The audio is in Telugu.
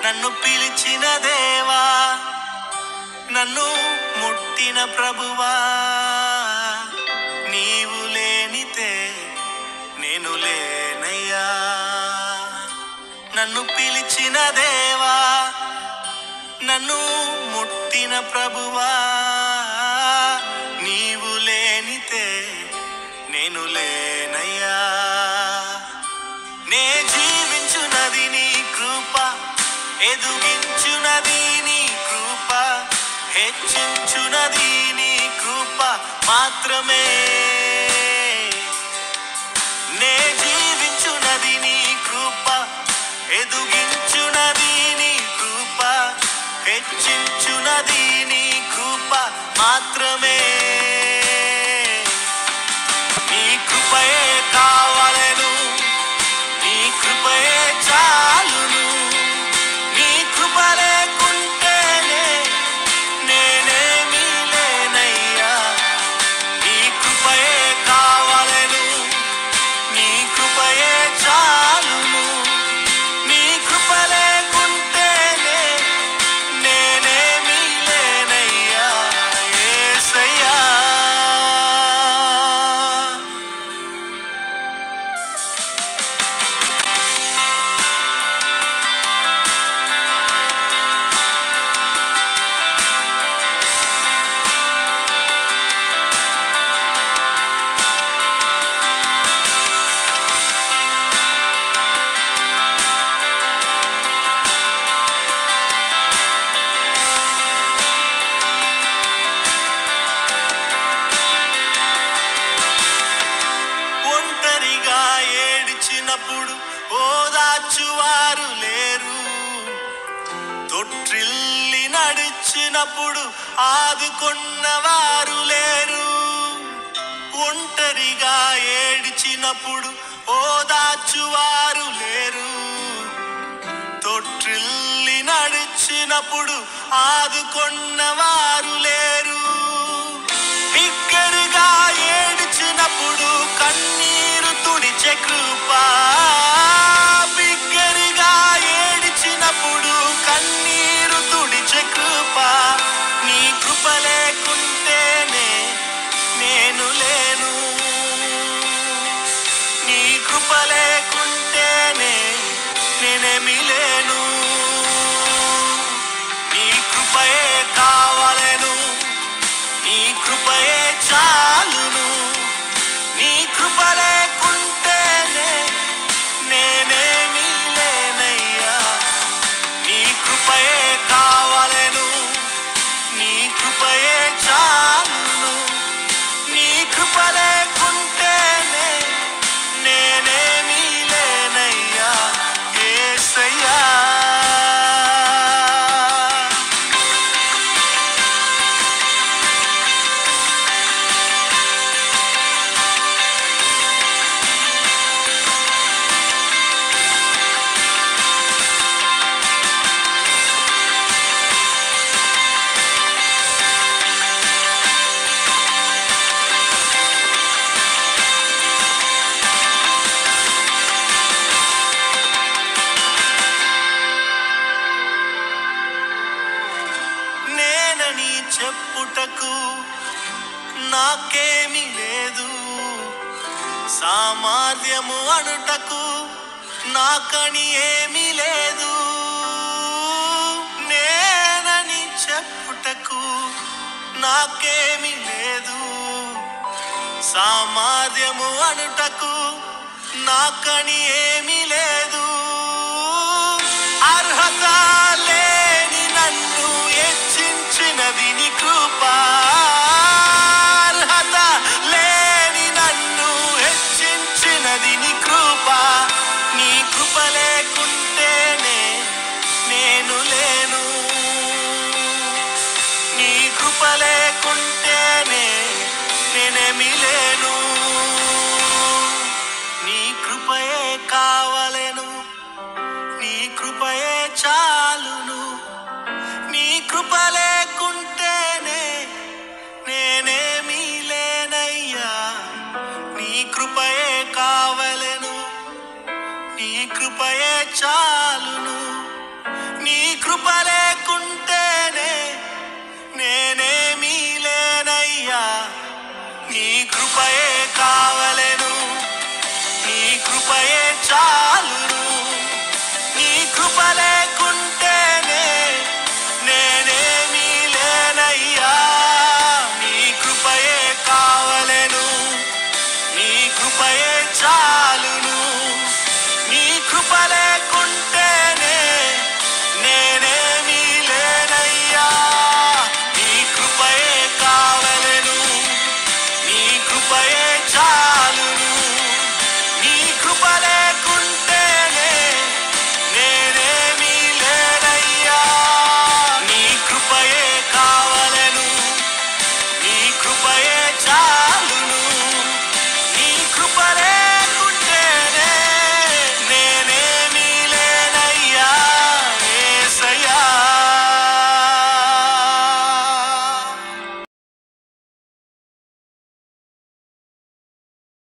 నన్ను పిలిచిన దేవా, నన్ను ముట్టిన ప్రభువా, నీవు లేనితే నేను లేనయ్యా. నన్ను పిలిచిన దేవా, నన్ను ముట్టిన ప్రభువా, నీవు లేనితే నేను లేనయ్యా. నే జీవించునది నీ కృప, ఎదుగించునది నీ కృప, హెచ్చించునది నీ కృప మాత్రమే. నే జీవించునది నీ కృప, ఎదుగించునది నీ కృప, హెచ్చించునది నీ కృప మాత్రమే. నీ కృపయే కావలెను, నీ కృపయే చాలును. నీ కృప లేకుంటేనే నేనేమీ లేనయ్యా. నీ కృపయే కావలెను, నీ కృపయే చాలును. నీ కృప లేకుంటేనే నేనేమీ లేనయ్యా. యేసయ్యా, ఒంటరిగా ఏడ్చినప్పుడు ఓదార్చువారు లేరు, తొట్టిల్లి నడిచినప్పుడు ఆదుకొన్నవారు లేరు. ఒంటరిగా ఏడ్చినప్పుడు ఓదార్చువారు లేరు, తొట్టిల్లి నడిచినప్పుడు ఆదుకొన్నవారు లేరు. బిగ్గరగా ఏడ్చినప్పుడు కన్నీరు తుడిచే కృప, బిగ్గరగా ఏడ్చినప్పుడు కన్నీరు తుడిచే కృప. నీ కృప లేకుంటేనే నేను లేను, నీ కృప లేకుంటేనే నేనేమీ లేను. నీ కృపయే కావలెను, నీ కృపయే చాలును. నీ కృప లేకుంటేనే నేనేమీ లేనయ్యా. నీ కృపయే కావలెను, నీ కృపయే చాలును. నీ కృప లేకుంటేనే నేనేమీ లేనయ్యా. యేసయ్యా, నేనని చెప్పుటకు నాకేమీ లేదు, సామర్థ్యము అనుటకు నాకని ఏమీ లేదు. నేనని చెప్పుటకు నాకేమీ లేదు, సామర్థ్యము అనుటకు నాకని ఏమీ లేదు. అర్హత లేని నన్ను హెచ్చించినది నీ కృప, అర్హత లేని నన్ను హెచ్చించినది నీ కృప. నీ కృప లేకుంటేనే నేను లేను, నీ కృప లేకుంటేనే నేనేమీ లేను. నీ కృపయే కావలెను, నీ కృపయే చాలును. నీ కృప లేకుంటేనే నేనేమీ లేనయ్యా. నీ కృపయే కావలెను, నీ కృపయే చాలును. నీ కృప లేకుంటేనే నేనేమీ లేనయ్యా, నీ కృపయే